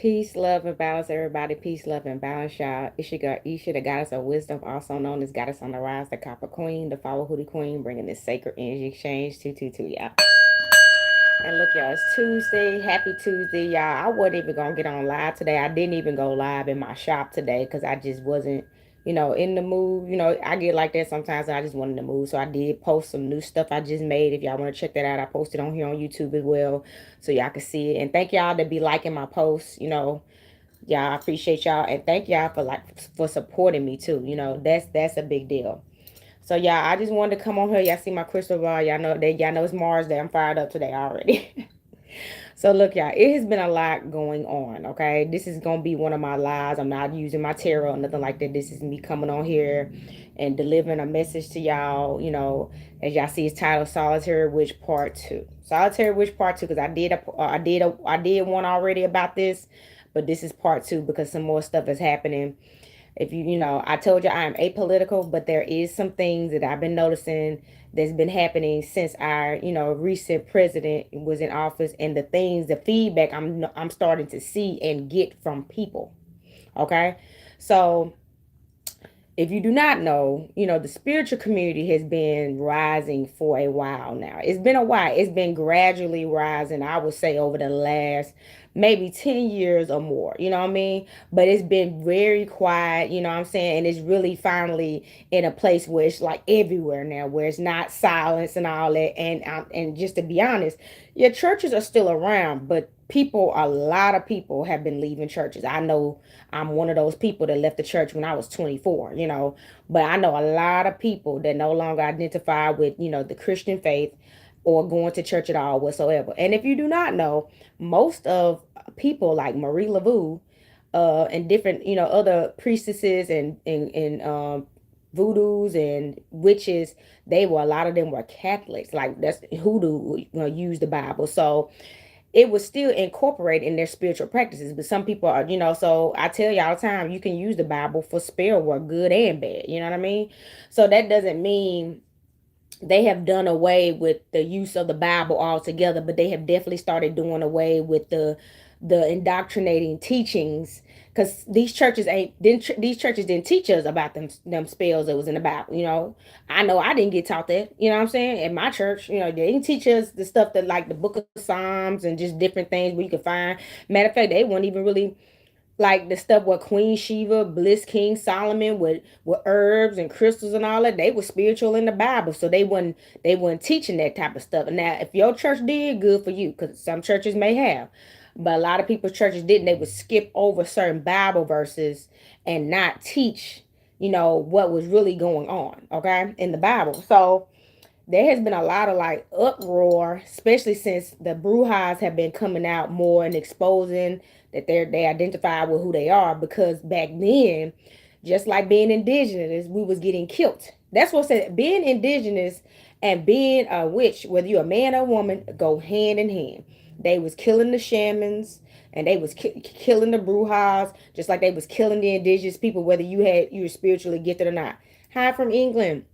Peace, love, and balance, everybody. Peace, love, and balance, y'all. Isha, the goddess of wisdom, also known as goddess on the rise, the copper queen, the follow hoodie queen, bringing this sacred energy exchange 222, y'all. And look, y'all, it's Tuesday. Happy Tuesday, y'all. I wasn't even gonna get on live today. I didn't even go live in my shop today because I just wasn't, in the mood. I get like that sometimes. And I just wasn't in the mood, so I did post some new stuff I just made. If y'all want to check that out, I posted on here on YouTube as well, so y'all can see it. And thank y'all that be liking my posts. Y'all, I appreciate y'all, and thank y'all for supporting me too. That's a big deal. So y'all, I just wanted to come on here. Y'all see my crystal ball. Y'all know it's Mars Day. I'm fired up today already. So look, y'all, it has been a lot going on. Okay, this is gonna be one of my lives. I'm not using my tarot or nothing like that. This is me coming on here and delivering a message to y'all. As y'all see, it's titled "Solitary Witch Part 2." Solitary Witch Part 2, because I did one already about this, but this is part 2 because some more stuff is happening. If I told you I am apolitical, but there is some things that I've been noticing that's been happening since our recent president was in office, and the feedback I'm starting to see and get from people. Okay, so if you do not know, the spiritual community has been rising for a while now. It's been a while. It's been gradually rising, I would say, over the last maybe 10 years or more. You know what I mean? But it's been very quiet, you know what I'm saying? And it's really finally in a place where it's like everywhere now, where it's not silence and all that. And just to be honest, your churches are still around, but a lot of people have been leaving churches. I know I'm one of those people that left the church when I was 24, but I know a lot of people that no longer identify with, the Christian faith or going to church at all whatsoever. And if you do not know, most of people like Marie Laveau, and different, other priestesses and voodoos and witches, a lot of them were Catholics. Like that's hoodoo, use the Bible. So it was still incorporated in their spiritual practices. But some people are, so I tell you all the time, you can use the Bible for spell work, good and bad. You know what I mean? So that doesn't mean they have done away with the use of the Bible altogether, but they have definitely started doing away with the indoctrinating teachings, because these churches didn't teach us about them spells that was in the Bible. I know I didn't get taught that. You know what I'm saying? At my church, they didn't teach us the stuff that like the Book of Psalms and just different things where you can find. Matter of fact, they weren't even really like the stuff with Queen Sheba, Bliss King Solomon, with herbs and crystals and all that. They were spiritual in the Bible, so they weren't teaching that type of stuff. And now, if your church did, good for you, because some churches may have, but a lot of people's churches didn't. They would skip over certain Bible verses and not teach, what was really going on, okay, in the Bible. So there has been a lot of like uproar, especially since the Brujas have been coming out more and exposing that they identify with who they are. Because back then, just like being indigenous, we was getting killed. That's what said being indigenous and being a witch, whether you're a man or a woman, go hand in hand. They was killing the shamans, and they was killing the Brujas, just like they was killing the indigenous people, whether you were spiritually gifted or not. Hi from England.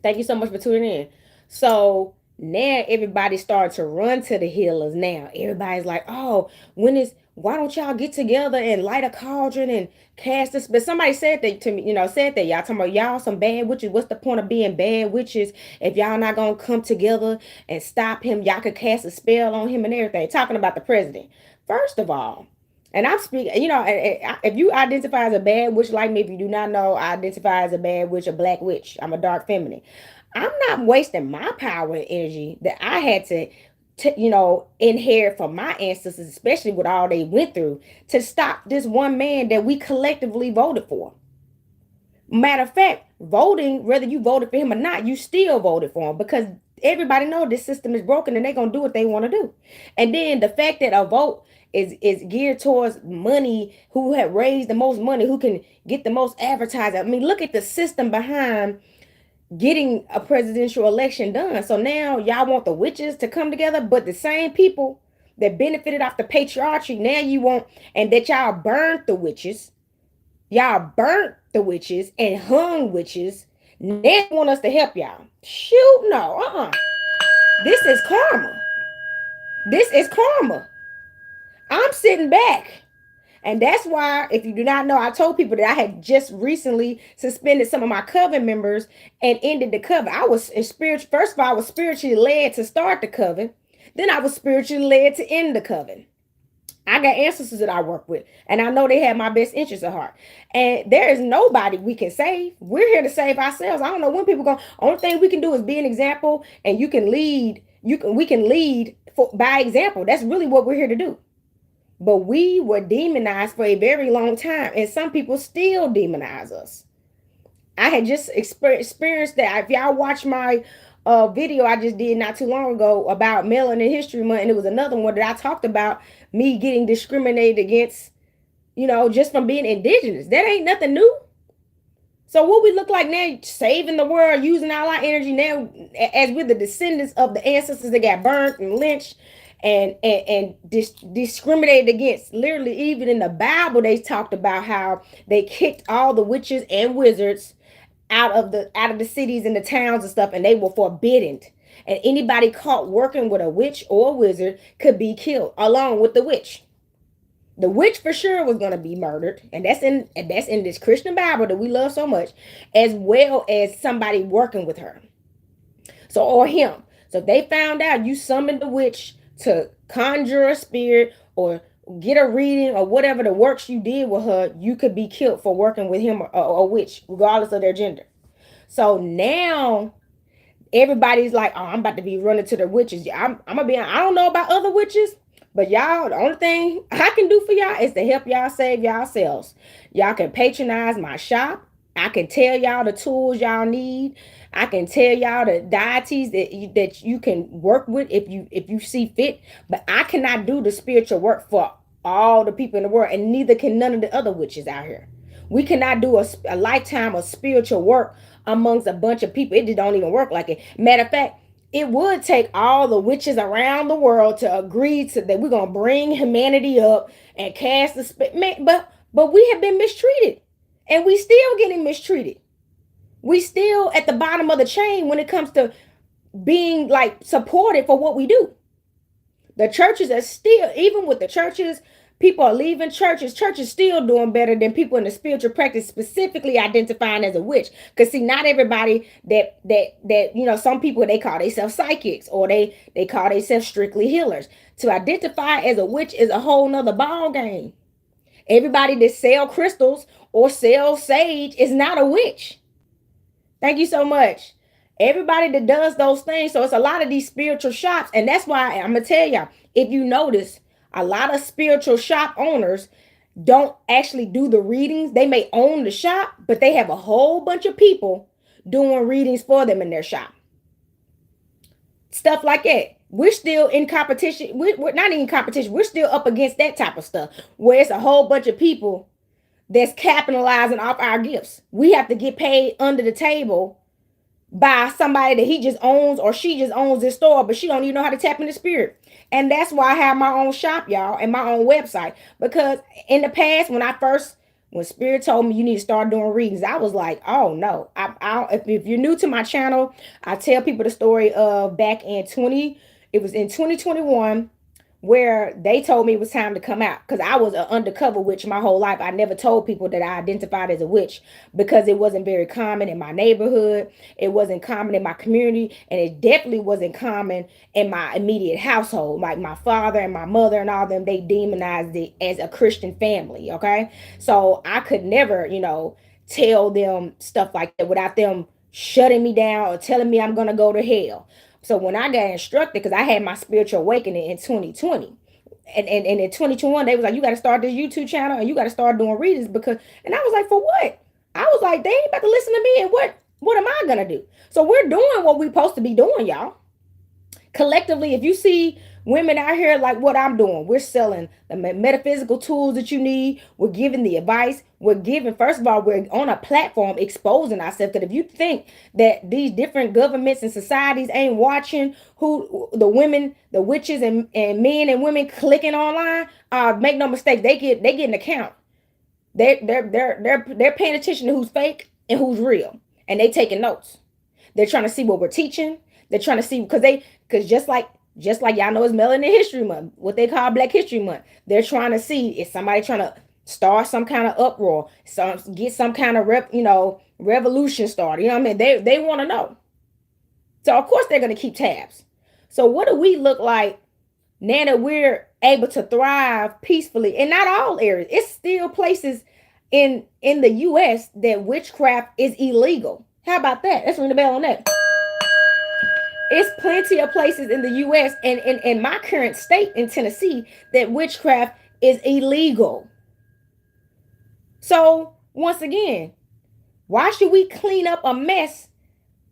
Thank you so much for tuning in. So now everybody started to run to the healers. Now everybody's like, "Oh, why don't y'all get together and light a cauldron and cast this?" But somebody said that to me, said that y'all talking about y'all some bad witches. What's the point of being bad witches if y'all not gonna come together and stop him? Y'all could cast a spell on him and everything. Talking about the president. First of all, and I'm speaking, if you identify as a bad witch like me, if you do not know, I identify as a bad witch, a black witch. I'm a dark feminine. I'm not wasting my power and energy that I had to inherit from my ancestors, especially with all they went through, to stop this one man that we collectively voted for. Matter of fact, voting, whether you voted for him or not, you still voted for him, because everybody know this system is broken and they're gonna do what they want to do. And then the fact that a vote is geared towards money, who have raised the most money, who can get the most advertising. I mean, look at the system behind getting a presidential election done. So now y'all want the witches to come together, but the same people that benefited off the patriarchy, now you want, and that y'all burnt the witches. Y'all burnt the witches and hung witches. Now you want us to help y'all. Shoot, no, This is karma. This is karma. I'm sitting back And that's why, if you do not know, I told people that I had just recently suspended some of my coven members and ended the coven. I was in spirit. First of all, I was spiritually led to start the coven. Then I was spiritually led to end the coven. I got ancestors that I work with, and I know they have my best interests at heart. And there is nobody we can save. We're here to save ourselves. I don't know when people go. Only thing we can do is be an example, and you can lead. We can lead by example. That's really what we're here to do. But we were demonized for a very long time, and some people still demonize us. I had just experienced that. If y'all watch my video I just did not too long ago about Melanin History Month, and it was another one that I talked about me getting discriminated against, just from being indigenous. That ain't nothing new. So what we look like now, saving the world, using all our energy now, as we're the descendants of the ancestors that got burnt and lynched and discriminated against. Literally, even in the Bible, they talked about how they kicked all the witches and wizards out of the cities and the towns and stuff, and they were forbidden. And anybody caught working with a witch or a wizard could be killed along with the witch. The witch for sure was going to be murdered, and that's in this Christian Bible that we love so much, as well as somebody working with her. So, or him. So if they found out you summoned the witch to conjure a spirit or get a reading or whatever the works you did with her, you could be killed for working with him or a witch, regardless of their gender. So now everybody's like, oh, I'm about to be running to the witches. I'm gonna be. I don't know about other witches, but y'all, the only thing I can do for y'all is to help y'all save yourselves. Y'all can patronize my shop. I can tell y'all the tools y'all need. I can tell y'all the deities that you can work with if you see fit. But I cannot do the spiritual work for all the people in the world, and neither can none of the other witches out here. We cannot do a lifetime of spiritual work amongst a bunch of people. It just don't even work like it. Matter of fact, it would take all the witches around the world to agree to that we're gonna bring humanity up and cast the but we have been mistreated, and we still getting mistreated. We still at the bottom of the chain when it comes to being like supported for what we do. The churches are still, even with the churches, people are leaving churches. Churches still doing better than people in the spiritual practice, specifically identifying as a witch. Because see, not everybody that some people, they call themselves psychics, or they call themselves strictly healers. To identify as a witch is a whole nother ball game. Everybody that sell crystals or sell sage is not a witch. Thank you so much. Everybody that does those things. So it's a lot of these spiritual shops. And that's why I'm going to tell y'all, if you notice, a lot of spiritual shop owners don't actually do the readings. They may own the shop, but they have a whole bunch of people doing readings for them in their shop. Stuff like that. We're still in competition. We're not in competition. We're still up against that type of stuff, where it's a whole bunch of people that's capitalizing off our gifts. We have to get paid under the table by somebody that he just owns or she just owns this store, but she don't even know how to tap in the spirit. And that's why I have my own shop, y'all, and my own website. Because in the past, when Spirit told me you need to start doing readings, I was like, oh no. If you're new to my channel, I tell people the story of back in 2021, where they told me it was time to come out, because I was an undercover witch my whole life. I never told people that I identified as a witch because it wasn't very common in my neighborhood. It wasn't common in my community, and it definitely wasn't common in my immediate household. Like my father and my mother and all of them, they demonized it as a Christian family, okay? So I could never, tell them stuff like that without them shutting me down or telling me I'm going to go to hell. So when I got instructed, because I had my spiritual awakening in 2020, and in 2021, they was like, you got to start this YouTube channel and you got to start doing readings, and I was like, for what? I was like, they ain't about to listen to me, and what am I going to do? So we're doing what we're supposed to be doing, y'all. Collectively, if you see women out here like what I'm doing, we're selling the metaphysical tools that you need. We're giving the advice. First of all, we're on a platform exposing ourselves. Because if you think that these different governments and societies ain't watching who the women, the witches and men and women clicking online, make no mistake, they get an account. They're paying attention to who's fake and who's real, and they taking notes. They're trying to see what we're teaching. They're trying to see because just like y'all know, it's Melanin History Month, what they call Black History Month. They're trying to see, is somebody trying to start some kind of uproar, get some kind of revolution started. You know what I mean? They want to know. So of course they're going to keep tabs. So what do we look like now that we're able to thrive peacefully in not all areas? It's still places in the US that witchcraft is illegal. How about that? Let's ring the bell on that. It's plenty of places in the US and in my current state in Tennessee that witchcraft is illegal. So once again, why should we clean up a mess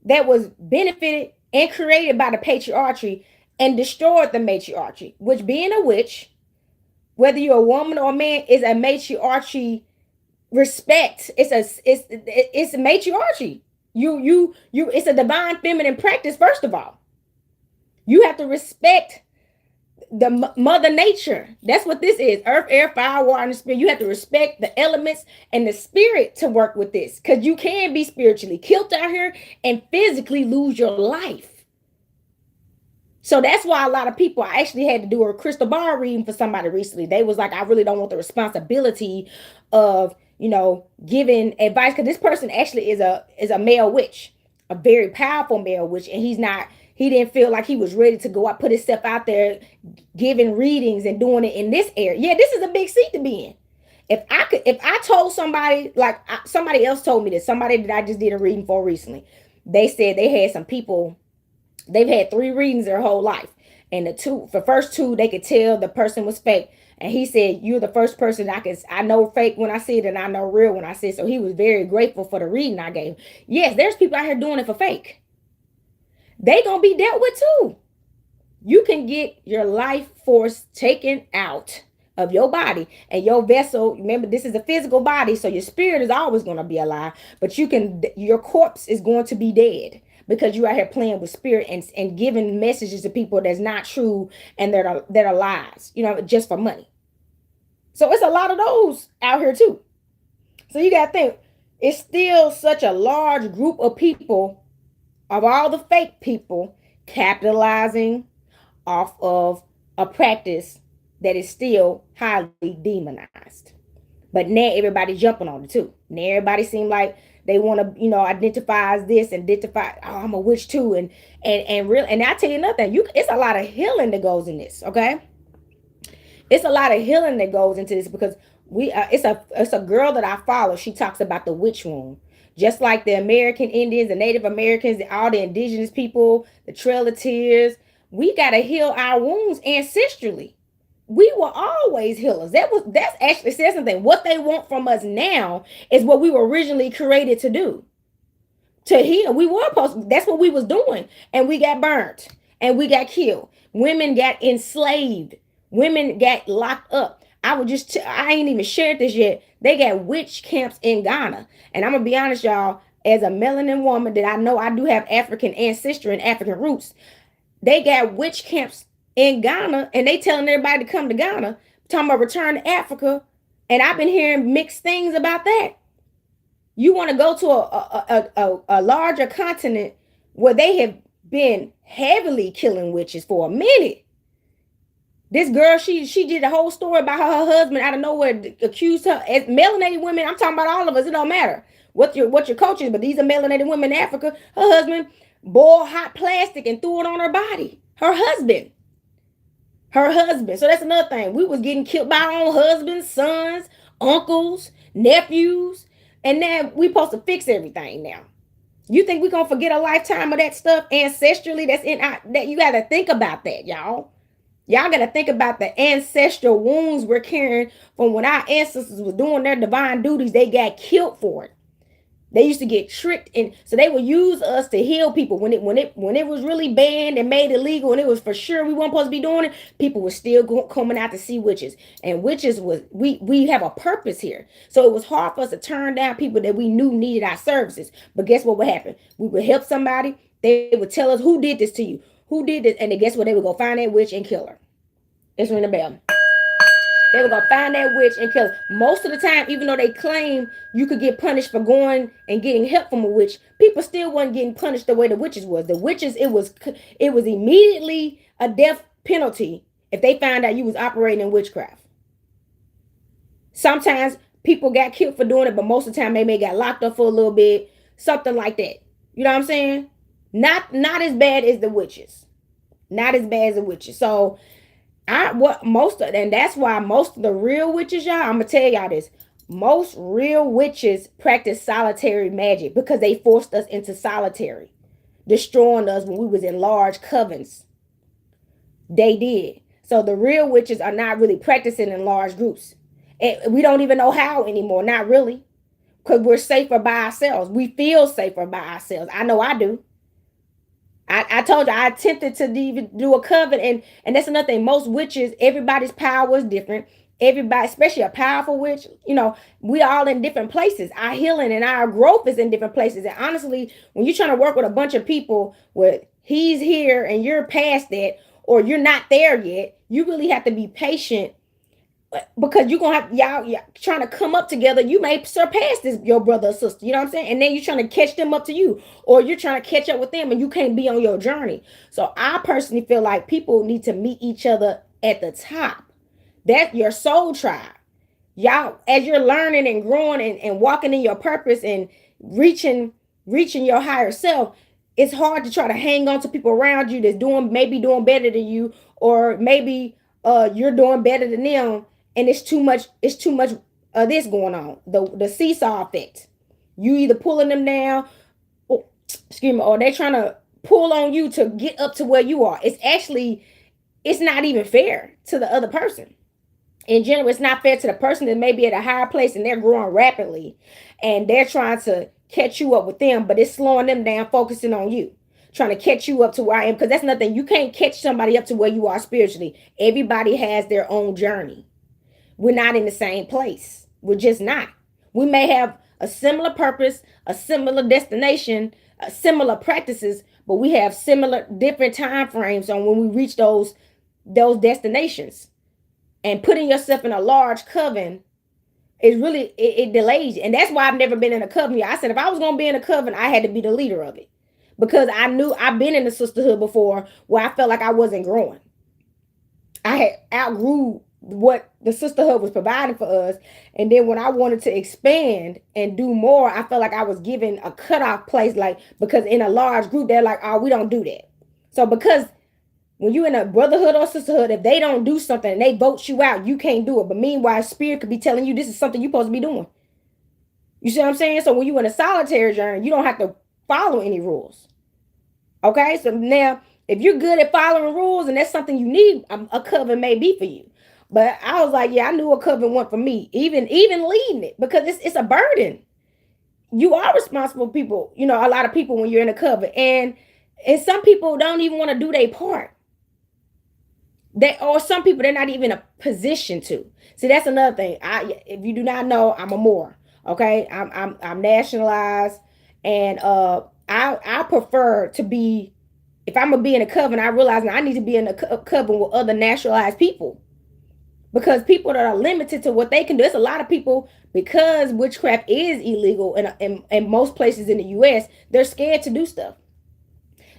that was benefited and created by the patriarchy and destroyed the matriarchy? Which, being a witch, whether you're a woman or a man, is a matriarchy respect. It's a matriarchy. You it's a divine feminine practice. First of all, you have to respect the mother nature. That's what this is: earth, air, fire, water, and spirit. You have to respect the elements and the spirit to work with this, because you can be spiritually killed out here and physically lose your life. So that's why a lot of people, I actually had to do a crystal ball reading for somebody recently. They was like, I really don't want the responsibility of, giving advice, because this person actually is a male witch, a very powerful male witch, and he didn't feel like he was ready to go out, put himself out there giving readings and doing it in this area. Yeah, this is a big seat to be in. If I told somebody, like somebody else told me this, somebody that I just did a reading for recently, they said they had some people, they've had 3 readings their whole life, and the first 2 they could tell the person was fake. And he said, you're the first person I know fake when I see it, and I know real when I see it. So he was very grateful for the reading I gave. Yes, there's people out here doing it for fake. They gonna be dealt with too. You can get your life force taken out of your body and your vessel. Remember, this is a physical body, so your spirit is always going to be alive, but your corpse is going to be dead, because you're out here playing with spirit and giving messages to people that's not true and that are lies, just for money. So it's a lot of those out here too. So you got to think, it's still such a large group of people, of all the fake people, capitalizing off of a practice that is still highly demonized. But now everybody's jumping on it too. Now everybody seems like they want to, identify as this, and I'm a witch too. And I tell you nothing, it's a lot of healing that goes in this, okay? It's a lot of healing that goes into this, because it's a girl that I follow. She talks about the witch wound. Just like the American Indians, the Native Americans, all the indigenous people, the Trail of Tears, we got to heal our wounds ancestrally. We were always healers. That's actually says something. What they want from us now is what we were originally created to do. To heal. That's what we was doing. And we got burnt. And we got killed. Women got enslaved. Women got locked up. I ain't even shared this yet. They got witch camps in Ghana. And I'm going to be honest, y'all, as a melanin woman that I know I do have African ancestry and African roots, they got witch camps in Ghana, and they telling everybody to come to Ghana, talking about return to Africa. And I've been hearing mixed things about that. You want to go to a larger continent where they have been heavily killing witches for a minute. This girl, she did a whole story about how her husband out of nowhere accused her. As melanated women, I'm talking about all of us, it don't matter what your culture is, but these are melanated women in Africa. Her husband boiled hot plastic and threw it on her body. Her husband. So that's another thing. We was getting killed by our own husbands, sons, uncles, nephews, and now we supposed to fix everything now. You think we're gonna forget a lifetime of that stuff ancestrally that's in that? You gotta think about that, y'all. Y'all gotta think about the ancestral wounds we're carrying from when our ancestors were doing their divine duties. They got killed for it. They used to get tricked, and so they would use us to heal people. When it was really banned and made illegal, and it was for sure we weren't supposed to be doing it, people were still coming out to see witches. And witches we have a purpose here. So it was hard for us to turn down people that we knew needed our services. But guess what would happen? We would help somebody. They would tell us, who did this to you? Who did this? And then guess what? They would go find that witch and kill her. Let's ring the bell. They were going to find that witch and kill her. Most of the time, even though they claim you could get punished for going and getting help from a witch, people still weren't getting punished the way the witches was. The witches, it was immediately a death penalty if they found out you was operating in witchcraft. Sometimes people got killed for doing it, but most of the time they may got locked up for a little bit, something like that. You know what I'm saying? Not as bad as the witches. Not as bad as the witches. So and that's why most of the real witches, y'all, I'm gonna tell y'all this. Most real witches practice solitary magic because they forced us into solitary, destroying us when we was in large covens. They did. So the real witches are not really practicing in large groups. And we don't even know how anymore. Not really. Because we're safer by ourselves. We feel safer by ourselves. I know I do. I told you I attempted to even do a coven, and that's another thing. Most witches, everybody's power is different. Everybody, especially a powerful witch, we all in different places. Our healing and our growth is in different places. And honestly, when you're trying to work with a bunch of people where he's here and you're past that, or you're not there yet, you really have to be patient, because you're gonna have y'all trying to come up together. You may surpass this your brother or sister, you know what I'm saying, and then you're trying to catch them up to you, or you're trying to catch up with them and you can't be on your journey. So I personally feel like people need to meet each other at the top. That's your soul tribe. Y'all, as you're learning and growing and walking in your purpose and reaching your higher self, it's hard to try to hang on to people around you that's maybe doing better than you, or maybe you're doing better than them, and it's too much of this going on. The seesaw effect. You either pulling them down, or, excuse me, or they're trying to pull on you to get up to where you are. It's not even fair to the other person. In general, it's not fair to the person that may be at a higher place and they're growing rapidly, and they're trying to catch you up with them, but it's slowing them down, focusing on you, trying to catch you up to where I am. Because that's nothing. You can't catch somebody up to where you are spiritually. Everybody has their own journey. We're not in the same place. We're just not. We may have a similar purpose, a similar destination, similar practices, but we have similar different time frames on when we reach those destinations. And putting yourself in a large coven is really, it delays you. And that's why I've never been in a coven. I said if I was going to be in a coven, I had to be the leader of it, because I knew I've been in the sisterhood before where I felt like I wasn't growing. I had outgrew what the sisterhood was providing for us. And then when I wanted to expand and do more, I felt like I was given a cutoff place, like, because in a large group, they're like, oh, we don't do that. So because when you're in a brotherhood or sisterhood, if they don't do something and they vote you out, you can't do it. But meanwhile, spirit could be telling you this is something you're supposed to be doing. You see what I'm saying? So when you're in a solitary journey, you don't have to follow any rules. Okay? So now, if you're good at following rules and that's something you need, a coven may be for you. But I was like, yeah, I knew a coven wasn't for me, even leading it, because it's a burden. You are responsible people, a lot of people when you're in a coven. And some people don't even want to do their part. Or some people, they're not even in a position to. See, that's another thing. If you do not know, I'm a Moor. Okay, I'm nationalized, and I prefer to be. If I'm gonna be in a coven, I realize now I need to be in a coven with other naturalized people, because people that are limited to what they can do. There's a lot of people, because witchcraft is illegal in most places in the U.S. They're scared to do stuff.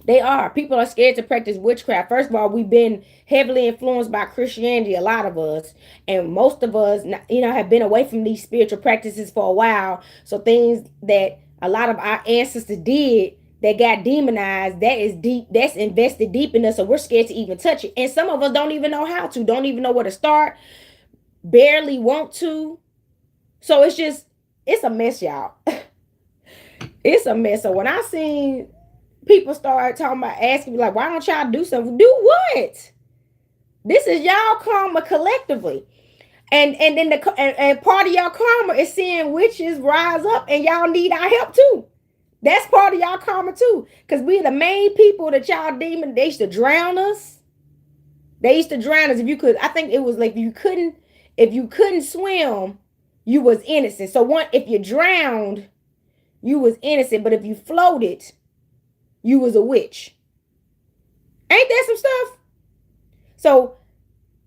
They are. People are scared to practice witchcraft. First of all, we've been heavily influenced by Christianity, a lot of us. And most of us, have been away from these spiritual practices for a while. So things that a lot of our ancestors did that got demonized, that is deep, that's invested deep in us. So we're scared to even touch it. And some of us don't even know how to, don't even know where to start, barely want to. So it's a mess, y'all. It's a mess. So when I seen people start talking about, asking me like, why don't y'all do something? Do what? This is y'all karma collectively. And then and part of y'all karma is seeing witches rise up, and y'all need our help too. That's part of y'all karma too. Because we're the main people that y'all demon, they used to drown us. They used to drown us. If you could, I think it was like if you couldn't swim, you was innocent. So if you drowned, you was innocent. But if you floated, you was a witch. Ain't that some stuff? So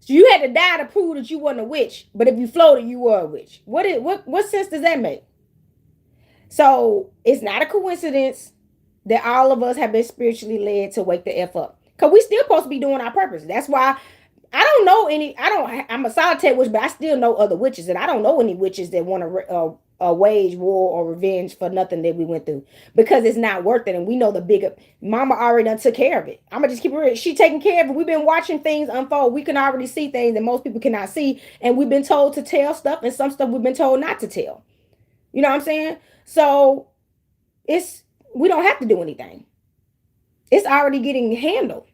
you had to die to prove that you wasn't a witch. But if you floated, you were a witch. What sense does that make? So it's not a coincidence that all of us have been spiritually led to wake the F up. Because we still supposed to be doing our purpose. That's why I don't know any. I'm a solitary witch, but I still know other witches, and I don't know any witches that want to wage war or revenge for nothing that we went through, because it's not worth it. And we know the bigger mama already done took care of it. I'm gonna just keep it real. She taking care of it. We've been watching things unfold. We can already see things that most people cannot see, and we've been told to tell stuff, and some stuff we've been told not to tell. You know what I'm saying? So it's we don't have to do anything. It's already getting handled.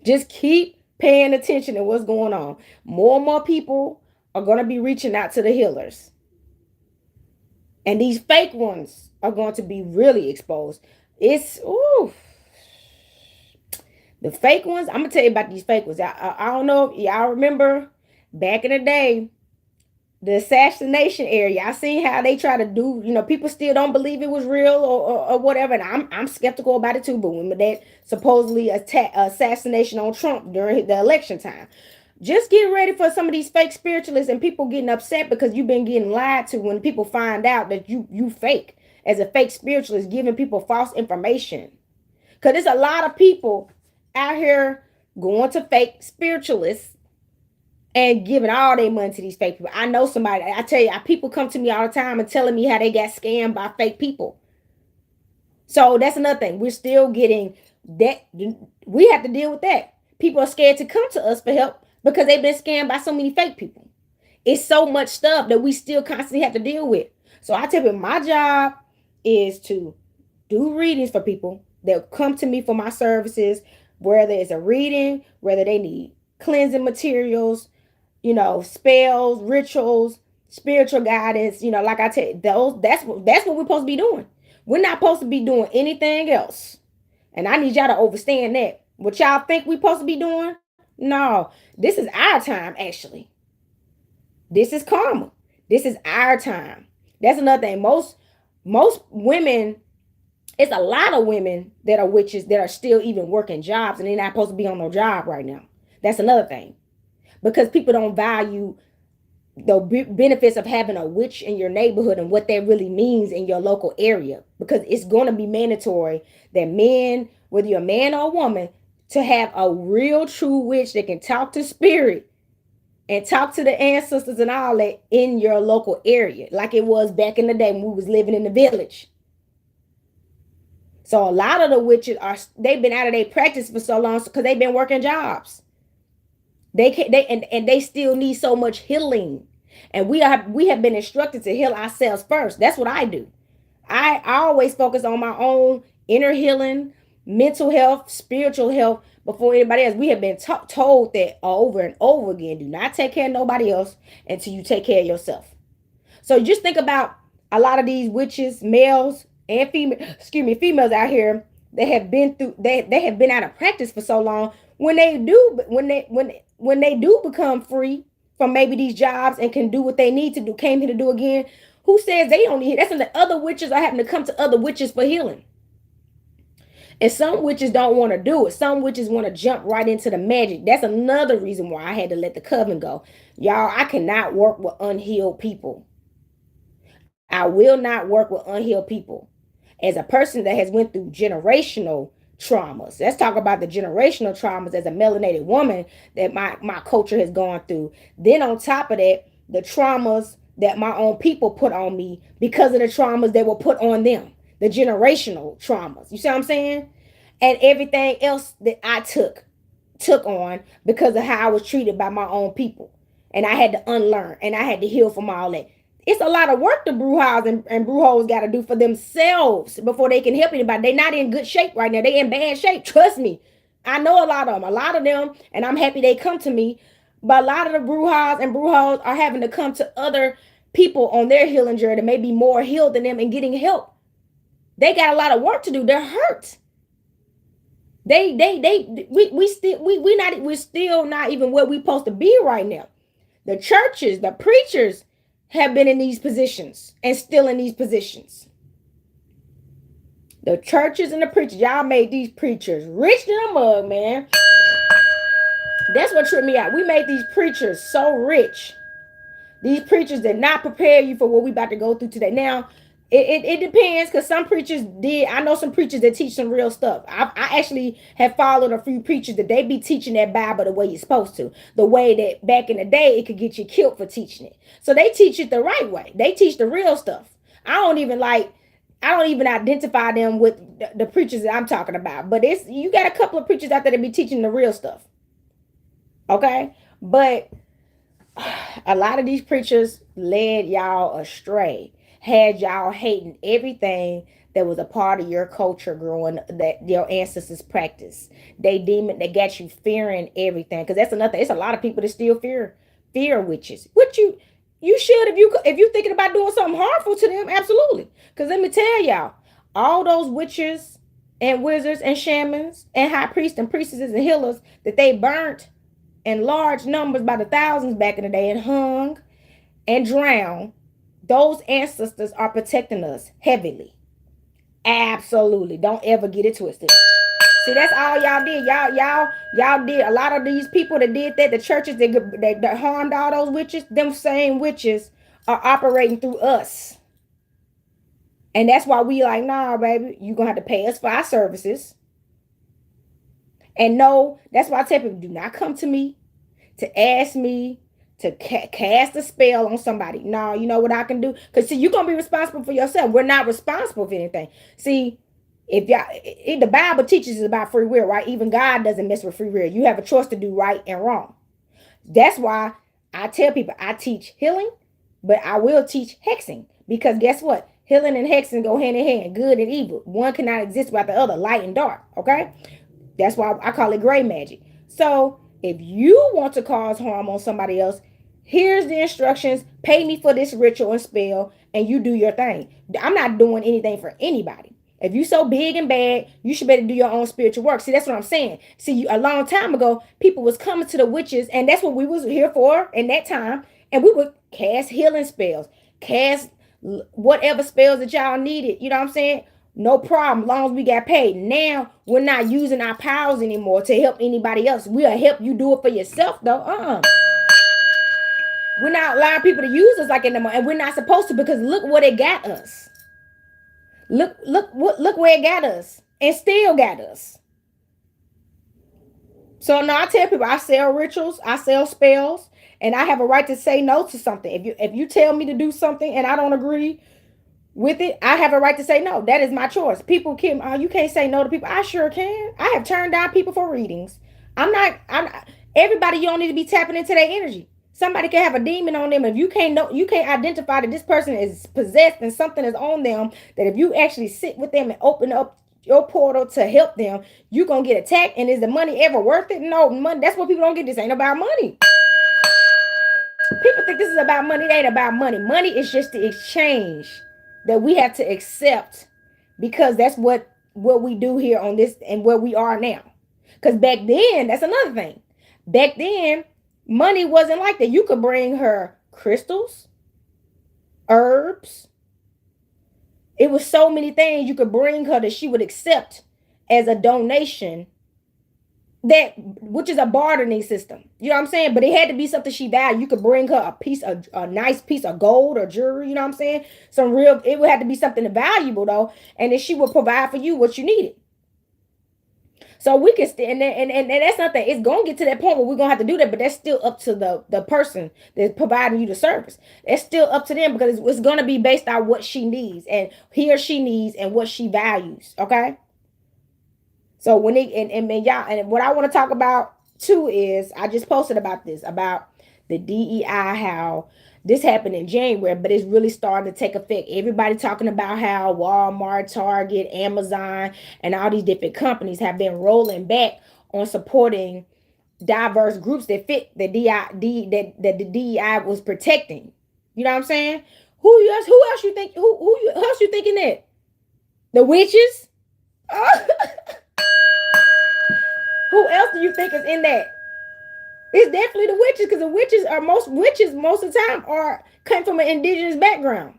Just keep paying attention to what's going on. More and more people are going to be reaching out to the healers. And these fake ones are going to be really exposed. It's, ooh, the fake ones. I'm going to tell you about these fake ones. I don't know if y'all remember back in the day, the assassination area. I seen how they try to do, people still don't believe it was real or whatever. And I'm skeptical about it too. But when that supposedly assassination on Trump during the election time, just get ready for some of these fake spiritualists and people getting upset because you've been getting lied to when people find out that you fake as a fake spiritualist, giving people false information. Because there's a lot of people out here going to fake spiritualists and giving all their money to these fake people. I know somebody, I tell you, people come to me all the time and telling me how they got scammed by fake people. So that's another thing. We're still getting that. We have to deal with that. People are scared to come to us for help because they've been scammed by so many fake people. It's so much stuff that we still constantly have to deal with. So I tell you, my job is to do readings for people that come to me for my services, whether it's a reading, whether they need cleansing materials, spells, rituals, spiritual guidance, like I tell you, that's what we're supposed to be doing. We're not supposed to be doing anything else. And I need y'all to understand that. What y'all think we're supposed to be doing? No, this is our time, actually. This is karma. This is our time. That's another thing. Most women, it's a lot of women that are witches that are still even working jobs and they're not supposed to be on no job right now. That's another thing. Because people don't value the benefits of having a witch in your neighborhood and what that really means in your local area. Because it's going to be mandatory that men, whether you're a man or a woman, to have a real true witch that can talk to spirit and talk to the ancestors and all that in your local area, like it was back in the day when we was living in the village. So a lot of the witches they've been out of their practice for so long because they've been working jobs. They still need so much healing. And we have been instructed to heal ourselves first. That's what I do. I always focus on my own inner healing, mental health, spiritual health before anybody else. We have been told that over and over again. Do not take care of nobody else until you take care of yourself. So just think about a lot of these witches, males and females out here that have been through they have been out of practice for so long. When they do become free from maybe these jobs and can do what they need to do, came here to do again, who says they don't need it? That's when the other witches are having to come to other witches for healing. And some witches don't want to do it. Some witches want to jump right into the magic. That's another reason why I had to let the coven go. Y'all, I cannot work with unhealed people. I will not work with unhealed people. As a person that has went through generational traumas, let's talk about the generational traumas as a melanated woman that my culture has gone through. Then on top of that, the traumas that my own people put on me because of the traumas that were put on them, the generational traumas. You see what I'm saying? And everything else that I took on because of how I was treated by my own people. And I had to unlearn and I had to heal from all that. It's a lot of work the brewhouse and brewhoes got to do for themselves before they can help anybody. They're not in good shape right now. They're in bad shape. Trust me. I know a lot of them, and I'm happy they come to me. But a lot of the brewhouse and brewhoes are having to come to other people on their healing journey that may be more healed than them and getting help. They got a lot of work to do. They're hurt. We're still not even where we're supposed to be right now. The churches, the preachers have been in these positions and still in these positions. The churches and the preachers, y'all made these preachers rich than a mug, man. That's what tripped me out. We made these preachers so rich. These preachers did not prepare you for what we about to go through today. Now, It depends, because some preachers did. I know some preachers that teach some real stuff. I actually have followed a few preachers that they be teaching that Bible the way you're supposed to. The way that back in the day it could get you killed for teaching it. So they teach it the right way. They teach the real stuff. I don't even like. I don't even identify them with the preachers that I'm talking about. But it's you got a couple of preachers out there that be teaching the real stuff. Okay, but a lot of these preachers led y'all astray, had y'all hating everything that was a part of your culture growing that your ancestors practiced. They deem it, they got you fearing everything. Because that's another thing. It's a lot of people that still fear witches. What you should, if you thinking about doing something harmful to them, absolutely. Because let me tell y'all, all those witches and wizards and shamans and high priests and priestesses and healers that they burnt in large numbers by the thousands back in the day and hung and drowned, those ancestors are protecting us heavily. Absolutely. Don't ever get it twisted. See, that's all y'all did. Y'all did. A lot of these people that did that, the churches that harmed all those witches, them same witches are operating through us. And that's why we like, nah, baby, you gonna have to pay us for our services. And no, that's why I tell people, do not come to me to ask me to cast a spell on somebody. No, you know what I can do? Because see, you're going to be responsible for yourself. We're not responsible for anything. See, if the Bible teaches us about free will, right? Even God doesn't mess with free will. You have a choice to do right and wrong. That's why I tell people I teach healing, but I will teach hexing. Because guess what? Healing and hexing go hand in hand, good and evil. One cannot exist without the other, light and dark. Okay? That's why I call it gray magic. So if you want to cause harm on somebody else, here's the instructions. Pay me for this ritual and spell, and you do your thing. I'm not doing anything for anybody. If you so big and bad, you should better do your own spiritual work. See, that's what I'm saying. See, a long time ago, people was coming to the witches, and that's what we was here for in that time. And we would cast healing spells, cast whatever spells that y'all needed. You know what I'm saying? No problem, as long as we got paid. Now we're not using our powers anymore to help anybody else. We'll help you do it for yourself, though. We're not allowing people to use us like anymore, and we're not supposed to, because look what it got us. Look where it got us, and still got us. So now I tell people, I sell rituals, I sell spells, and I have a right to say no to something. If you tell me to do something and I don't agree with it, I have a right to say no. That is my choice. People can, you can't say no to people. I sure can. I have turned down people for readings. I'm not, everybody, you don't need to be tapping into their energy. Somebody can have a demon on them. If you can't know, you can't identify that this person is possessed and something is on them, that if you actually sit with them and open up your portal to help them, you're going to get attacked. And is the money ever worth it? No, money. That's what people don't get. This ain't about money. People think this is about money. It ain't about money. Money is just the exchange that we have to accept, because that's what we do here on this and where we are now. Because back then, that's another thing. Back then, money wasn't like that. You could bring her crystals, herbs. It was so many things you could bring her that she would accept as a donation, that which is a bartering system. You know what I'm saying? But it had to be something she valued. You could bring her a nice piece of gold or jewelry, you know what I'm saying? Some real, it would have to be something valuable though, and then she would provide for you what you needed. So we can stand, and that's nothing. It's gonna get to that point where we're gonna have to do that, but that's still up to the person that's providing you the service. It's still up to them, because it's gonna be based on what she needs, and he or she needs, and what she values. Okay. So when it and y'all, and what I want to talk about too is, I just posted about this, about the DEI, how this happened in January, but it's really starting to take effect. Everybody talking about how Walmart, Target, Amazon, and all these different companies have been rolling back on supporting diverse groups that fit the that the DEI was protecting. You know what I'm saying? Who else you think? Who else you thinking that? The witches? Who else do you think is in that? It's definitely the witches, because the witches most of the time come from an indigenous background.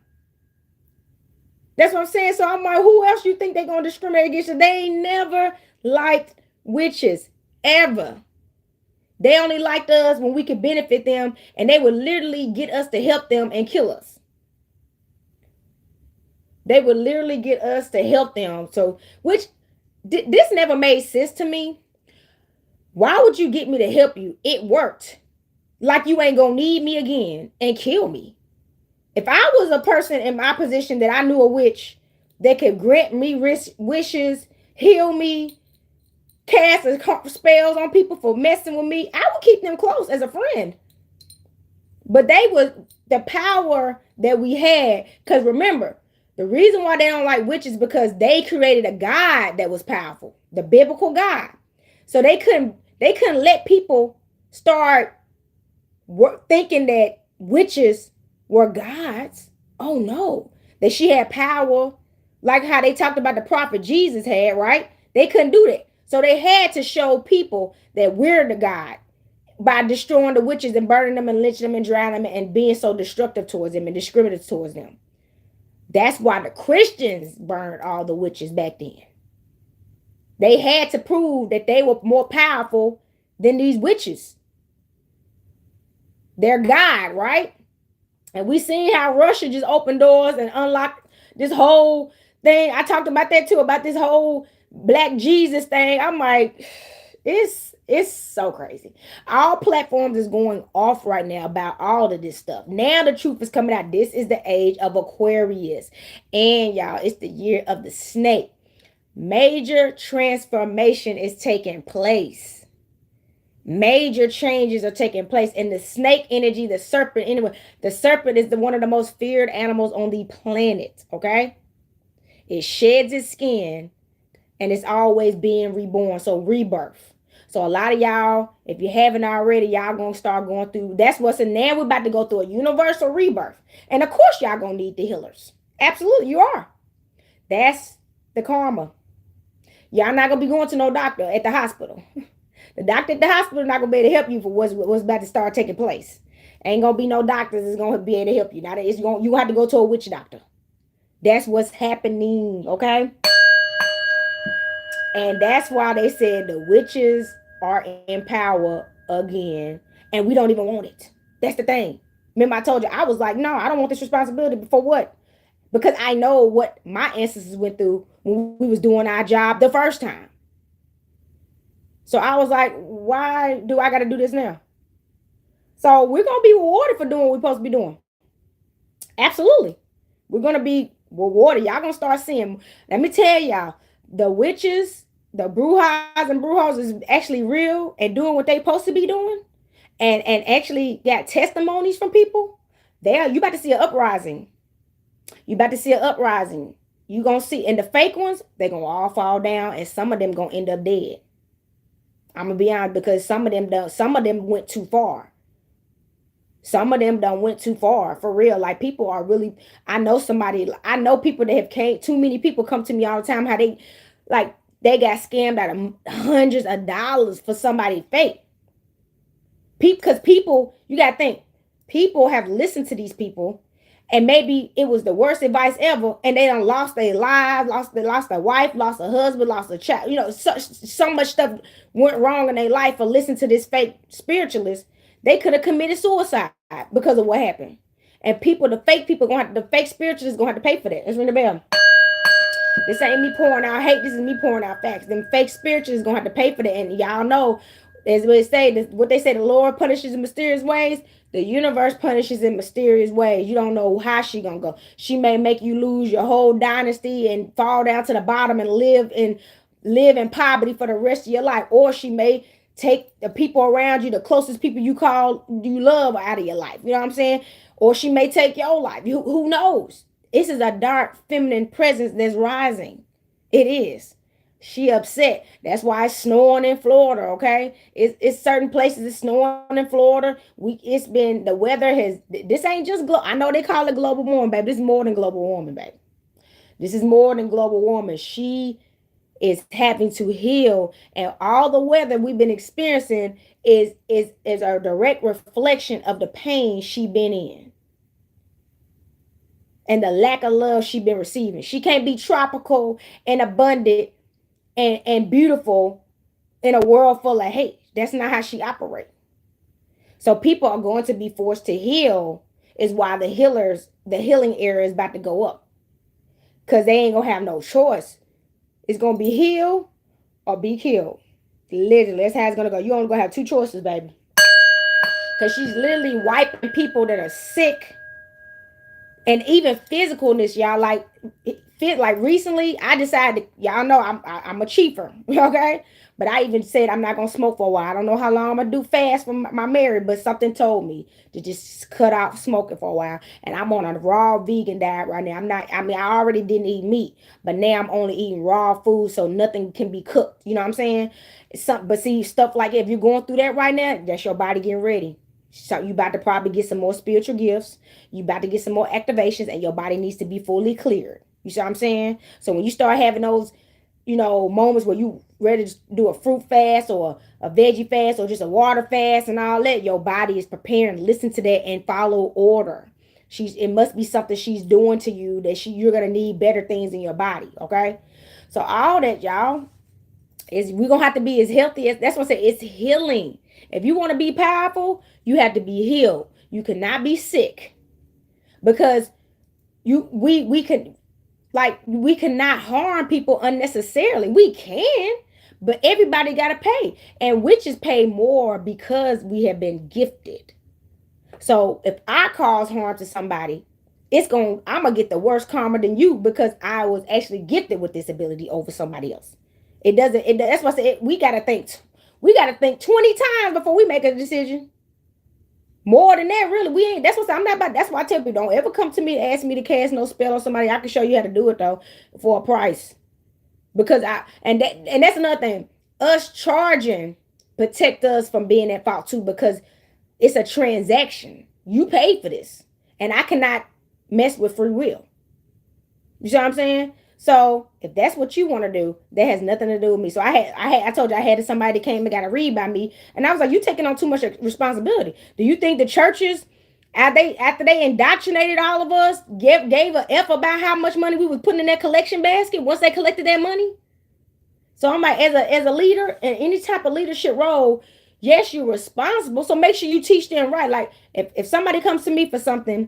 That's what I'm saying. So I'm like, who else you think they're gonna discriminate against you? They ain't never liked witches ever. They only liked us when we could benefit them, and they would literally get us to help them and kill us. They would literally get us to help them. So, which this never made sense to me. Why would you get me to help you? It worked. Like you ain't gonna need me again and kill me. If I was a person in my position that I knew a witch that could grant me wishes, heal me, cast spells on people for messing with me, I would keep them close as a friend. But they was the power that we had. Because remember, the reason why they don't like witches is because they created a God that was powerful, the biblical God. So they couldn't let people start thinking that witches were gods. Oh no, that she had power, like how they talked about the prophet Jesus had, right? They couldn't do that. So they had to show people that we're the God by destroying the witches and burning them and lynching them and drowning them and being so destructive towards them and discriminative towards them. That's why the Christians burned all the witches back then. They had to prove that they were more powerful than these witches. They're God, right? And we seen how Russia just opened doors and unlocked this whole thing. I talked about that too, about this whole Black Jesus thing. I'm like, it's so crazy. All platforms is going off right now about all of this stuff. Now the truth is coming out. This is the age of Aquarius. And y'all, it's the year of the snake. Major transformation is taking place. Major changes are taking place in the snake energy, the serpent. Anyway, the serpent is one of the most feared animals on the planet. Okay, it sheds its skin, and it's always being reborn. So rebirth. So a lot of y'all, if you haven't already, y'all gonna start going through. That's what's in there. We're about to go through a universal rebirth, and of course, y'all gonna need the healers. Absolutely, you are. That's the karma. Y'all not gonna be going to no doctor at the hospital. The doctor at the hospital not gonna be able to help you for what's about to start taking place. Ain't gonna be no doctors that's gonna be able to help you. Now you have to go to a witch doctor. That's what's happening, okay? And that's why they said the witches are in power again, and we don't even want it. That's the thing. Remember, I told you I was like, no, I don't want this responsibility. For what? Because I know what my ancestors went through when we was doing our job the first time. So I was like, why do I got to do this now? So we're going to be rewarded for doing what we're supposed to be doing. Absolutely. We're going to be rewarded. Y'all going to start seeing. Let me tell y'all, the witches, the brujas and brujos is actually real and doing what they supposed to be doing. And actually got testimonies from people. You about to see an uprising. You about to see an uprising. You going to see. And the fake ones, they're going to all fall down. And some of them going to end up dead. I'm gonna be honest, because some of them went too far. Some of them done went too far, for real. Like, people are really, I know people that have too many people come to me all the time, how they got scammed out of hundreds of dollars for somebody fake. Because people, you gotta think, people have listened to these people, and maybe it was the worst advice ever, and they done lost their lives, lost their wife, lost a husband, lost a child. You know, so much stuff went wrong in their life for listening to this fake spiritualist. They could have committed suicide because of what happened. And the fake spiritualists gonna have to pay for that. Let's ring the bell. This ain't me pouring out hate. This is me pouring out facts. Them fake spiritualists gonna have to pay for that. And y'all know, as what they say, the Lord punishes in mysterious ways. The universe punishes in mysterious ways. You don't know how she gonna go. She may make you lose your whole dynasty and fall down to the bottom and live in poverty for the rest of your life. Or she may take the people around you, the closest people you love, out of your life. You know what I'm saying? Or she may take your life. Who knows? This is a dark feminine presence that's rising. It is. She upset. That's why it's snowing in Florida, okay? It's certain places it's snowing in Florida. It's been, the weather this ain't just, I know they call it global warming, baby. This is more than global warming, baby. This is more than global warming. She is having to heal, and all the weather we've been experiencing is a direct reflection of the pain she been in and the lack of love she been receiving. She can't be tropical and abundant and beautiful in a world full of hate. That's not how she operates. So people are going to be forced to heal, is why the healing era is about to go up. Because they ain't going to have no choice. It's going to be heal or be killed. Literally, that's how it's going to go. You only going to have two choices, baby. Because she's literally wiping people that are sick. And even physicalness, y'all, like recently, I decided, y'all know I'm a chiefer, okay? But I even said I'm not gonna smoke for a while. I don't know how long I'm gonna do fast for my marriage, but something told me to just cut off smoking for a while. And I'm on a raw vegan diet right now. I already didn't eat meat, but now I'm only eating raw food, so nothing can be cooked. You know what I'm saying? But see, stuff like if you're going through that right now, that's your body getting ready. So you about to probably get some more spiritual gifts. You about to get some more activations, and your body needs to be fully cleared. You see what I'm saying? So when you start having those, moments where you ready to do a fruit fast or a veggie fast or just a water fast and all that, your body is preparing. Listen to that and follow order. It must be something she's doing to you that you're gonna need better things in your body. Okay, so all that, y'all, is we're gonna have to be as healthy as that's what I say. It's healing. If you want to be powerful, you have to be healed. You cannot be sick because we cannot harm people unnecessarily. We can, but everybody gotta pay, and witches pay more because we have been gifted. So if I cause harm to somebody, I'm gonna get the worst karma than you because I was actually gifted with this ability over somebody else. That's why I said we gotta think. We gotta think 20 times before we make a decision. More than that, really, we ain't. That's what I'm not about. That's why I tell people, don't ever come to me and ask me to cast no spell on somebody. I can show you how to do it though, for a price. Because that's another thing. Us charging protect us from being at fault too, because it's a transaction. You paid for this, and I cannot mess with free will. You see what I'm saying? So if that's what you want to do, that has nothing to do with me. So I told you I had somebody that came and got a read by me, and I was like, you taking on too much responsibility. Do you think the churches, after they indoctrinated all of us, gave a F about how much money we was putting in that collection basket once they collected that money? So I'm like, as a leader in any type of leadership role, yes, you're responsible. So make sure you teach them right. Like if somebody comes to me for something,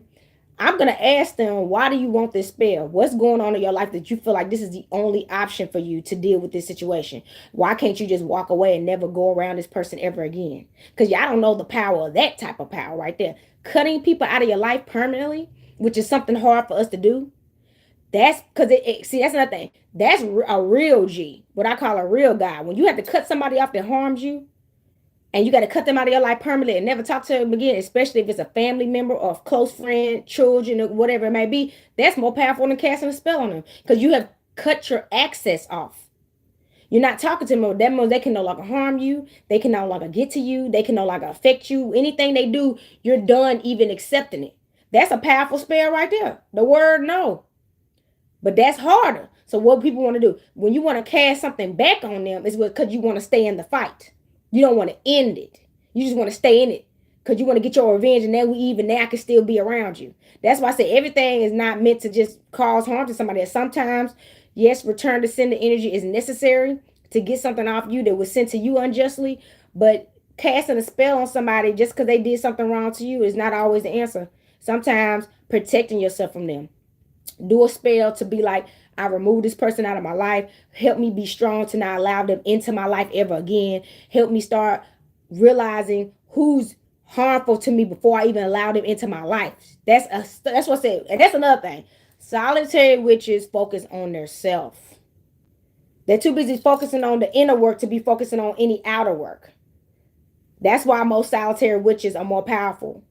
I'm going to ask them, why do you want this spell? What's going on in your life that you feel like this is the only option for you to deal with this situation? Why can't you just walk away and never go around this person ever again? Because y'all don't know the power of that type of power right there. Cutting people out of your life permanently, which is something hard for us to do. That's because that's another thing. That's a real G, what I call a real guy. When you have to cut somebody off that harms you, and you got to cut them out of your life permanently and never talk to them again, especially if it's a family member or a close friend, children, or whatever it may be, that's more powerful than casting a spell on them because you have cut your access off. You're not talking to them. That means they can no longer harm you. They can no longer get to you. They can no longer affect you. Anything they do, you're done even accepting it. That's a powerful spell right there. The word no. But that's harder. So what people want to do, when you want to cast something back on them, is because you want to stay in the fight. You don't want to end it. You just want to stay in it because you want to get your revenge, and then I can still be around you. That's why I say everything is not meant to just cause harm to somebody. Sometimes, yes, return to sender energy is necessary to get something off you that was sent to you unjustly, but casting a spell on somebody just because they did something wrong to you is not always the answer. Sometimes protecting yourself from them. Do a spell to be like, I remove this person out of my life. Help me be strong to not allow them into my life ever again. Help me start realizing who's harmful to me before I even allow them into my life. That's what I said. And that's another thing. Solitary witches focus on their self. They're too busy focusing on the inner work to be focusing on any outer work. That's why most solitary witches are more powerful.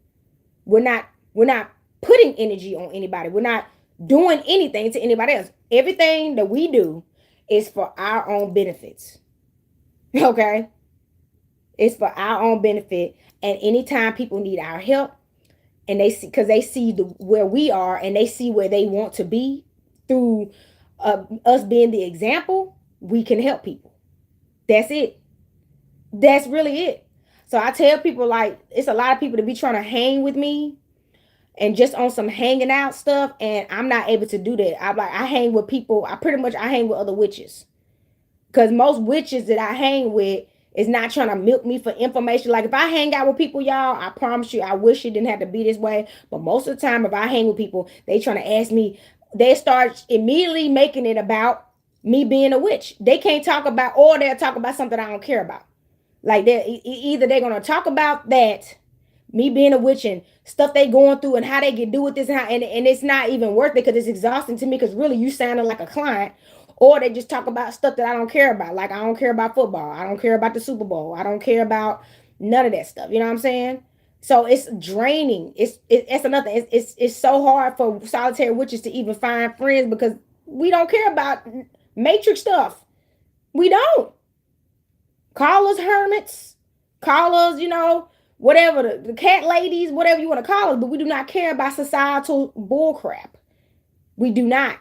We're not putting energy on anybody. We're not doing anything to anybody else. Everything that we do is for our own benefits. Okay? It's for our own benefit. And anytime people need our help, and they see where we are, and they see where they want to be through us being the example, we can help people. That's it. That's really it. So I tell people, like, it's a lot of people that be trying to hang with me and just on some hanging out stuff, and I'm not able to do that. I hang with people. I hang with other witches, because most witches that I hang with is not trying to milk me for information. Like if I hang out with people, y'all, I promise you, I wish it didn't have to be this way, but most of the time, if I hang with people, they trying to ask me, they start immediately making it about me being a witch. They can't talk about, or they'll talk about something I don't care about. Like either they're gonna talk about that, me being a witch and stuff they going through and how they can do with this, and how, and it's not even worth it because it's exhausting to me, because really you sounding like a client. Or they just talk about stuff that I don't care about. Like I don't care about football. I don't care about the Super Bowl. I don't care about none of that stuff. You know what I'm saying? So it's draining. It's another. It's so hard for solitary witches to even find friends because we don't care about matrix stuff. We don't. Call us hermits. Call us, whatever, the cat ladies, whatever you want to call us, but we do not care about societal bullcrap. We do not.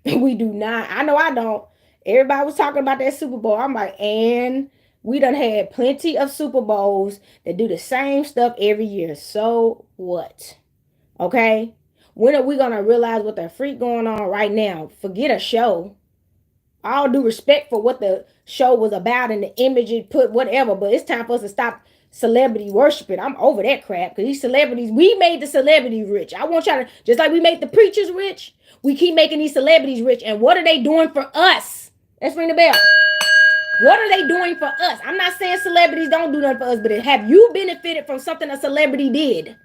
We do not. I know I don't. Everybody was talking about that Super Bowl. I'm like, and we done had plenty of Super Bowls that do the same stuff every year. So what? Okay? When are we going to realize what the freak going on right now? Forget a show. All due respect for what the show was about and the image it put, whatever, but it's time for us to stop celebrity worshiping. I'm over that crap because these celebrities, we made the celebrities rich. I want y'all to, just like we made the preachers rich, we keep making these celebrities rich. And what are they doing for us? Let's ring the bell. What are they doing for us? I'm not saying celebrities don't do nothing for us, but have you benefited from something a celebrity did?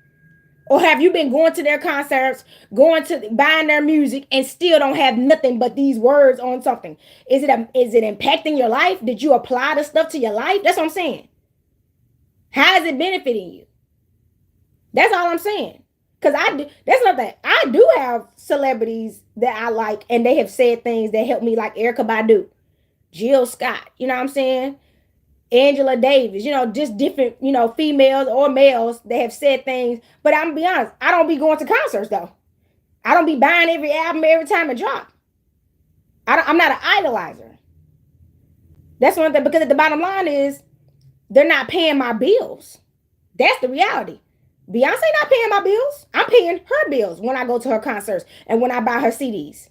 Or have you been going to their concerts, going to buying their music, and still don't have nothing but these words on something? Is it impacting your life? Did you apply the stuff to your life? That's what I'm saying. How is it benefiting you? That's all I'm saying. Because that's nothing. I do have celebrities that I like, and they have said things that help me, like Erykah Badu, Jill Scott, you know what I'm saying? Angela Davis, just different, females or males that have said things. But I'm gonna be honest, I don't be going to concerts though. I don't be buying every album every time it drop. I'm not an idolizer. That's one thing, because the bottom line is they're not paying my bills. That's the reality. Beyonce not paying my bills. I'm paying her bills when I go to her concerts and when I buy her CDs.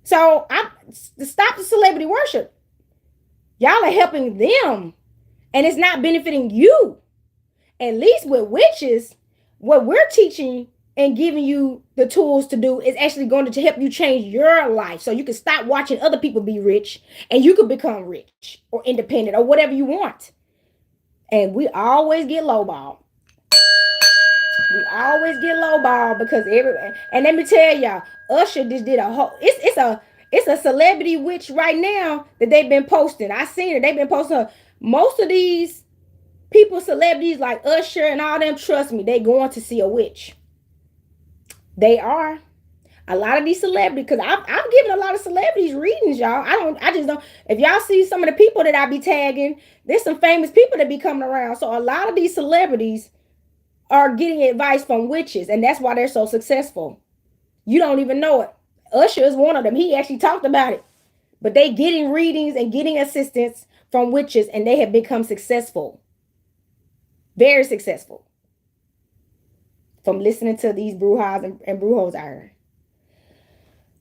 So stop the celebrity worship. Y'all are helping them, and it's not benefiting you. At least with witches, what we're teaching and giving you the tools to do is actually going to help you change your life, so you can stop watching other people be rich and you can become rich or independent or whatever you want. And we always get lowballed. We always get lowballed because everybody. And let me tell y'all, Usher just did a whole. It's a celebrity witch right now that they've been posting. I seen it. They've been posting her. Most of these people, celebrities like Usher and all them, trust me, they going to see a witch. They are. A lot of these celebrities, because I've given a lot of celebrities readings, y'all. I just don't. If y'all see some of the people that I be tagging, there's some famous people that be coming around. So a lot of these celebrities are getting advice from witches, and that's why they're so successful. You don't even know it. Usher is one of them. He actually talked about it. But they getting readings and getting assistance from witches, and they have become successful. Very successful. From listening to these brujas and brujos I heard.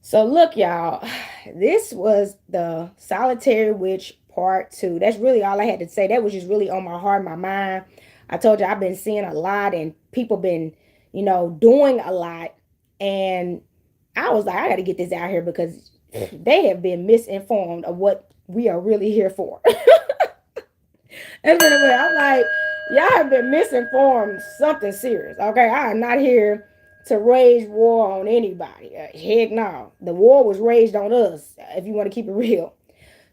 So look, y'all, this was the Solitary Witch Part 2. That's really all I had to say. That was just really on my heart, my mind. I told you I've been seeing a lot, and people been, doing a lot. And I was like, I got to get this out here because they have been misinformed of what we are really here for. And anyway, I'm like, y'all have been misinformed something serious. Okay, I am not here to wage war on anybody. Heck no. The war was waged on us, if you want to keep it real.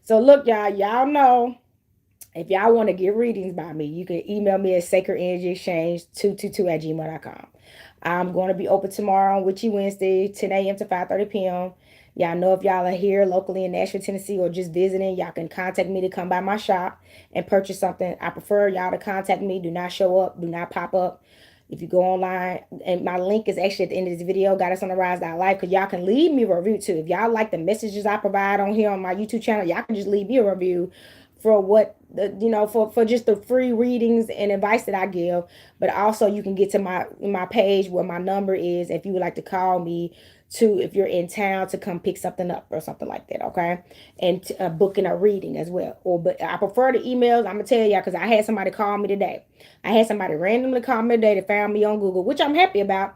So look, y'all know, if y'all want to get readings by me, you can email me at sacredenergyexchange222@gmail.com. I'm going to be open tomorrow on Witchy Wednesday, 10 a.m. to 5:30 p.m. Y'all know, if y'all are here locally in Nashville, Tennessee, or just visiting, y'all can contact me to come by my shop and purchase something. I prefer y'all to contact me. Do not show up. Do not pop up. If you go online, and my link is actually at the end of this video, goddessontherise.life, because y'all can leave me a review too. If y'all like the messages I provide on here on my YouTube channel, y'all can just leave me a review for what for just the free readings and advice that I give. But also you can get to my page where my number is if you would like to call me to, if you're in town, to come pick something up or something like that. Okay. And booking a reading as well. But I prefer the emails. I'm gonna tell y'all, because I had somebody call me today. I had somebody randomly call me today that found me on Google, which I'm happy about.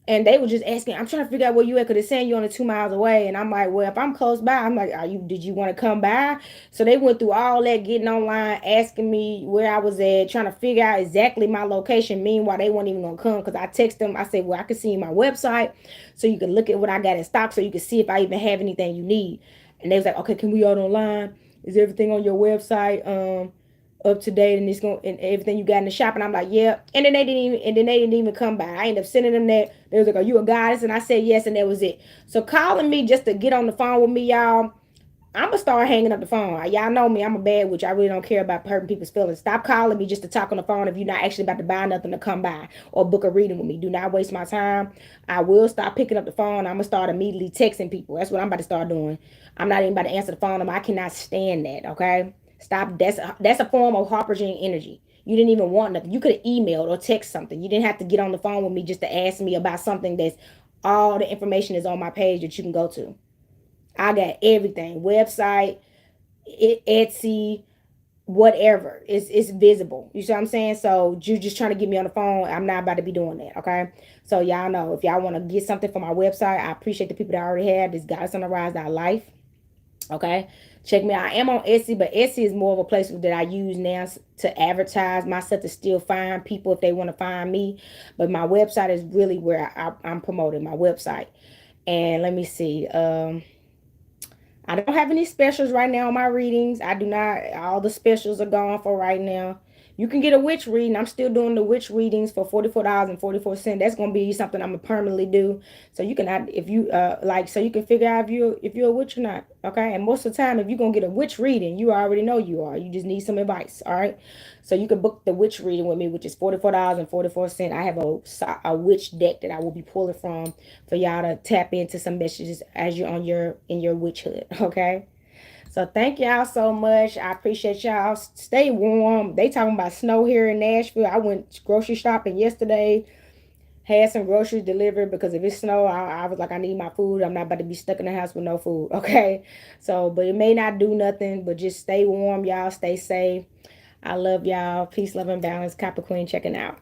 And they were just asking, I'm trying to figure out where you at, because it's saying you're only 2 miles away. And I'm like, well, if I'm close by, I'm like, did you want to come by? So they went through all that, getting online, asking me where I was at, trying to figure out exactly my location. Meanwhile, they weren't even going to come, because I text them. I said, well, I can see my website so you can look at what I got in stock, so you can see if I even have anything you need. And they was like, okay, can we order online? Is everything on your website up to date, and it's going, and everything you got in the shop? And I'm like, yeah. And then they didn't even come by. I ended up sending them that. They was like, are you a goddess? And I said yes, and that was it. So calling me just to get on the phone with me, y'all, I'm gonna start hanging up the phone. Y'all know me, I'm a bad witch. I really don't care about hurting people's feelings. Stop calling me just to talk on the phone if you're not actually about to buy nothing to come by or book a reading with me. Do not waste my time. I will stop picking up the phone. I'm gonna start immediately texting people. That's what I'm about to start doing. I'm not even about to answer the phone. I cannot stand that. Okay, stop. That's a form of harpaging energy. You didn't even want nothing. You could have emailed or text something. You didn't have to get on the phone with me just to ask me about something that's all the information is on my page that you can go to. I got everything. Website, Etsy, whatever. It's visible. You see what I'm saying? So you just trying to get me on the phone. I'm not about to be doing that. Okay. So y'all know, if y'all want to get something from my website, I appreciate the people that already have this goddessontherise.life. Okay. Check me out. I am on Etsy, but Etsy is more of a place that I use now to advertise myself, to still find people if they want to find me. But my website is really where I'm promoting my website. And let me see. I don't have any specials right now on my readings. I do not. All the specials are gone for right now. You can get a witch reading. I'm still doing the witch readings for $44.44. That's gonna be something I'm gonna permanently do. So you can, if you like, so you can figure out if you're a witch or not. Okay. And most of the time, if you're gonna get a witch reading, you already know you are. You just need some advice. All right. So you can book the witch reading with me, which is $44.44. I have a witch deck that I will be pulling from for y'all to tap into some messages as you're on in your witchhood. Okay. So thank y'all so much. I appreciate y'all. Stay warm. They talking about snow here in Nashville. I went grocery shopping yesterday. Had some groceries delivered, because if it's snow, I was like, I need my food. I'm not about to be stuck in the house with no food. Okay. So, but it may not do nothing, but just stay warm, y'all. Stay safe. I love y'all. Peace, love, and balance. Copper Queen checking out.